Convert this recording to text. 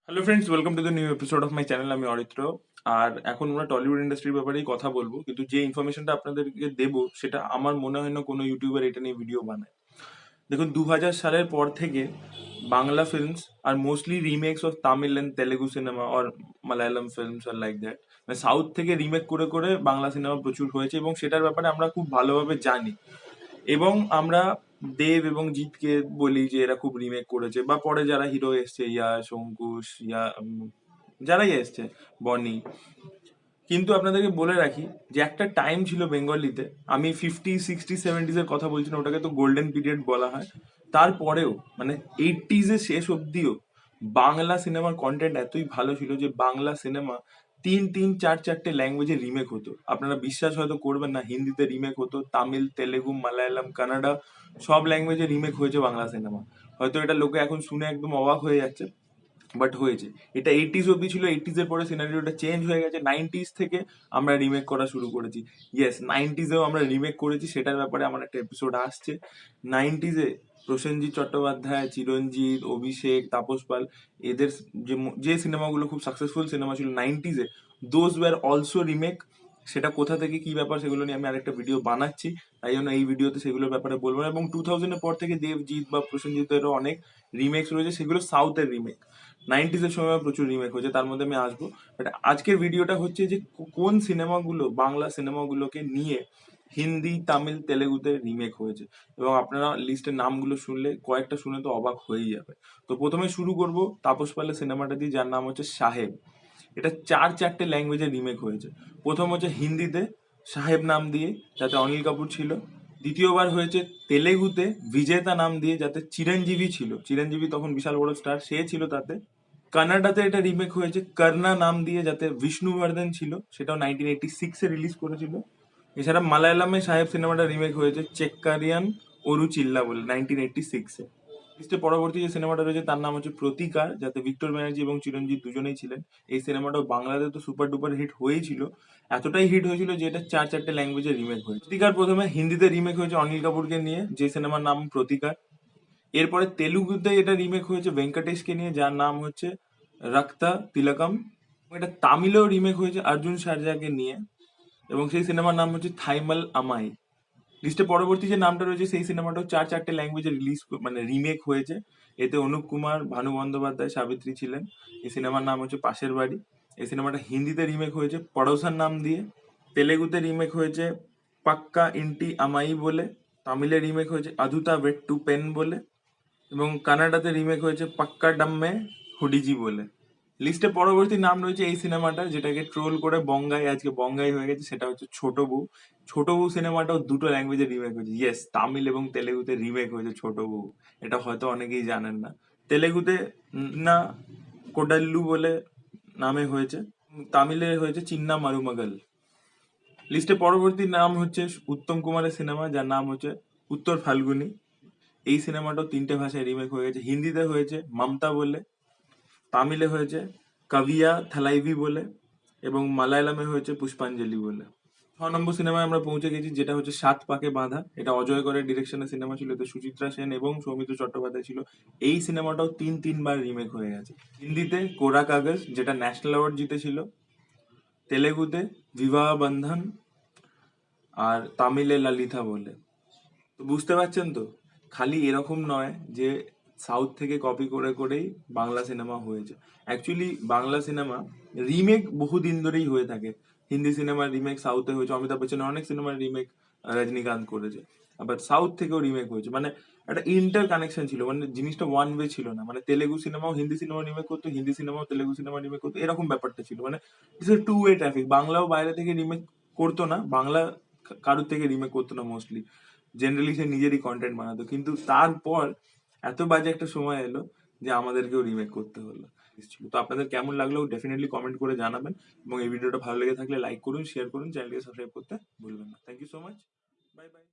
Hello friends, welcome to the new episode of my channel. আমি অরিত্র। আর এখন আমরা Tollywood ইন্ডাস্ট্রির ব্যাপারেই কথা বলবো, কিন্তু যে ইনফরমেশনটা আপনাদেরকে দেবো সেটা আমার মনে হয় না কোনো ইউটিউবার এটা নিয়ে ভিডিও বানায়। দেখুন, 2000 সালের পর থেকে বাংলা ফিল্মস আর mostly remakes of Tamil and Telugu cinema or Malayalam films আর লাইক দ্যাট, মানে সাউথ থেকে রিমেক করে করে বাংলা সিনেমা প্রচুর হয়েছে এবং সেটার ব্যাপারে আমরা খুব ভালোভাবে জানি। এবং আমরা দেব এবং জিৎকে বলি যে এরা খুব রিমেক করেছে, বা পরে যারা হিরো এসছে, ইয়াশ, অঙ্কুশ, যারাই এসছে, বনি। কিন্তু আপনাদেরকে বলে রাখি যে একটা টাইম ছিল বেঙ্গলিতে, আমি 50, 60, 70s এর কথা বলছি না, ওটাকে তো গোল্ডেন পিরিয়ড বলা হয়। তারপরেও মানে 80s এর শেষ অব্দিও বাংলা সিনেমার কন্টেন্ট এতই ভালো ছিল যে বাংলা সিনেমা তিন তিন চার চারটে ল্যাঙ্গুয়েজে রিমেক হতো। আপনারা বিশ্বাস হয়তো করবেন না, হিন্দিতে রিমেক হতো, তামিল, তেলেগু, মালায়ালাম, কানাডা, সব ল্যাঙ্গুয়েজে রিমেক হয়েছে বাংলা সিনেমা। হয়তো এটা লোকে এখন শুনে একদম অবাক হয়ে যাচ্ছে, বাট হয়েছে। এটা 80s অব্দি ছিল, 80s এর পরে সিনারিওটা চেঞ্জ হয়ে গেছে, 90s থেকে আমরা রিমেক করা শুরু করেছি। ইয়েস, 90s-এও আমরা রিমেক করেছি, সেটার ব্যাপারে আমার একটা এপিসোড আসছে। 90s-এ প্রসেনজিৎ চট্টোপাধ্যায়, চিরঞ্জিত, অভিষেক, তাপস পাল, এদের যে সিনেমাগুলো খুব সাকসেসফুল সিনেমা ছিল 90s-এ, দোজ ওয়্যার অলসো রিমেক। সেটা কোথা থেকে কি ব্যাপার সেগুলো নিয়ে আমি আরেকটা ভিডিও বানাচ্ছি, তাই জন্য এই ভিডিওতে সেগুলোর ব্যাপারে বলবো না। এবং 2000-এর পর থেকে দেবজিৎ বা প্রসেনজিতেরও অনেক রিমেক্স রয়েছে, সেগুলো সাউথের রিমেক। 90s-এর সময় প্রচুর রিমেক হয়েছে, তার মধ্যে আমি আসবো। বাট আজকের ভিডিওটা হচ্ছে যে কোন সিনেমাগুলো, বাংলা সিনেমাগুলোকে নিয়ে হিন্দি, তামিল, তেলেগুতে রিমেক হয়েছে। এবং আপনারা লিস্টের নামগুলো শুনলে, কয়েকটা শুনে তো অবাক হয়েই যাবে। তো প্রথমে শুরু করব তাপস পালের সিনেমাটা দিয়ে, যার নাম হচ্ছে সাহেব। এটা চার চারটে ল্যাঙ্গুয়েজে রিমেক হয়েছে। প্রথম হচ্ছে হিন্দিতে সাহেব নাম দিয়ে, যাতে অনিল কাপুর ছিল। দ্বিতীয়বার হয়েছে তেলেগুতে বিজেতা নাম দিয়ে, যাতে চিরঞ্জীবী ছিল, চিরঞ্জীবী তখন বিশাল বড় স্টার, সে ছিল তাতে। কানাডাতে এটা রিমেক হয়েছে কর্ণা নাম দিয়ে, যাতে বিষ্ণুবর্ধন ছিল, সেটাও 1986-এ রিলিজ করেছিল। এছাড়া মালায়ালামে সাহেব সিনেমাটা রিমেক হয়েছে চেক্কারিয়ান ওরুচিল্লা বলে, 1986-এ। লিস্টে পরবর্তী যে সিনেমাটা রয়েছে তার নাম হচ্ছে প্রতিকার, যাতে ভিক্টর ব্যানার্জি এবং চিরঞ্জিত দুজনেই ছিলেন। এই সিনেমাটাও বাংলাতে তো সুপার ডুপার হিট হয়েছিল, এতটাই হিট হয়েছিল যে এটা চার চারটে ল্যাঙ্গুয়েজে রিমেক হয়েছে। প্রতিকার প্রথমে হিন্দিতে রিমেক হয়েছে অনিল কাপুরকে নিয়ে, যে সিনেমার নাম প্রতিকার। এরপরে তেলুগুতে এটা রিমেক হয়েছে ভেঙ্কটেশকে নিয়ে, যার নাম হচ্ছে রক্তা তিলকম। এটা তামিলেও রিমেক হয়েছে অর্জুন সার্জাকে নিয়ে, এবং সেই সিনেমার নাম হচ্ছে থাইমাল আমাই। লিস্টে পরবর্তী যে নামটা রয়েছে সেই সিনেমাটাও চার চারটে ল্যাঙ্গুয়েজে রিলিজ মানে রিমেক হয়েছে। এতে অনুপ কুমার, ভানু বন্দ্যোপাধ্যায়, সাবিত্রী ছিলেন। এই সিনেমার নাম হচ্ছে পাশের বাড়ি। এই সিনেমাটা হিন্দিতে রিমেক হয়েছে পড়োসার নাম দিয়ে। তেলেগুতে রিমেক হয়েছে পাক্কা ইন্টি আমাই বলে। তামিলে রিমেক হয়েছে আধুতা ভেট্টু পেন বলে। এবং কানাডাতে রিমেক হয়েছে পাক্কা ডাম্মে হুডিজি বলে। লিস্টে পরবর্তী নাম রয়েছে এই সিনেমাটা, যেটাকে ট্রোল করে বঙ্গাই, আজকে বঙ্গাই হয়ে গেছে, সেটা হচ্ছে ছোট বউ। ছোট বউ সিনেমাটাও দুটো ল্যাঙ্গুয়েজে রিমেক হয়েছে। ইয়েস, তামিল এবং তেলেগুতে রিমেক হয়েছে ছোট বউ। এটা হয়তো অনেকেই জানেন না। তেলেগুতে না কোডাল্লু বলে নামে হয়েছে। তামিলে হয়েছে চিন্না মারুমাগল। লিস্টে পরবর্তী নাম হচ্ছে উত্তম কুমারের সিনেমা, যার নাম হচ্ছে উত্তর ফাল্গুনী। এই সিনেমাটাও তিনটে ভাষায় রিমেক হয়ে গেছে। হিন্দিতে হয়েছে মমতা বলে, তামিলে হয়েছে কাভিয়া থালাইভি বলে, এবং মালায়ালামে হয়েছে পুষ্পাঞ্জলি বলে। 6 নম্বর সিনেমায় আমরা পৌঁছে গেছি, যেটা হচ্ছে সাত পাকে বাঁধা। এটা অজয় করের ডিরেকশনের সিনেমা ছিল, এতে সুচিত্রা সেন এবং সৌমিত্র চট্টোপাধ্যায় ছিল। এই সিনেমাটাও তিনবার রিমেক হয়ে গেছে। হিন্দিতে কোরা কাগজ, যেটা ন্যাশনাল অ্যাওয়ার্ড জিতেছিল। তেলেগুতে বিবাহ বন্ধন, আর তামিলে ললিতা বলে। তো বুঝতে পারছেন তো, খালি এরকম নয় যে সাউথ থেকে কপি করে করেই বাংলা সিনেমা হয়েছে। অ্যাকচুয়ালি বাংলা সিনেমা রিমেক বহুদিন ধরেই হয়ে থাকে। হিন্দি সিনেমার রিমেক সাউথে হয়েছে, অমিতাভ বচ্চনের অনেক সিনেমার রিমেক রজনীকান্ত করেছে। আবার সাউথ থেকেও রিমেক হয়েছে, মানে একটা ইন্টার কানেকশন ছিল, মানে জিনিসটা ওয়ান ওয়ে ছিল না। মানে তেলেগু সিনেমাও হিন্দি সিনেমা রিমেক করতো, হিন্দি সিনেমাও তেলেগু সিনেমা রিমেক করতো, এরকম ব্যাপারটা ছিল। মানে it's a two way traffic. বাংলাও বাইরে থেকে রিমেক করতো না, বাংলা কারোর থেকে রিমেক করতো না মোস্টলি। জেনারেলি সে নিজেরই কন্টেন্ট বানাতো, কিন্তু তারপর এত বাজে একটা সময় এলো যে আমাদেরকেও রিমেক করতে হলো। তো আপনাদের কেমন লাগলো ডেফিনেটলি কমেন্ট করে জানাবেন, এবং এই ভিডিওটা ভালো লেগে থাকলে লাইক করুন, শেয়ার করুন, চ্যানেলকে সাবস্ক্রাইব করতে ভুলবেন না। Thank you so much. Bye by.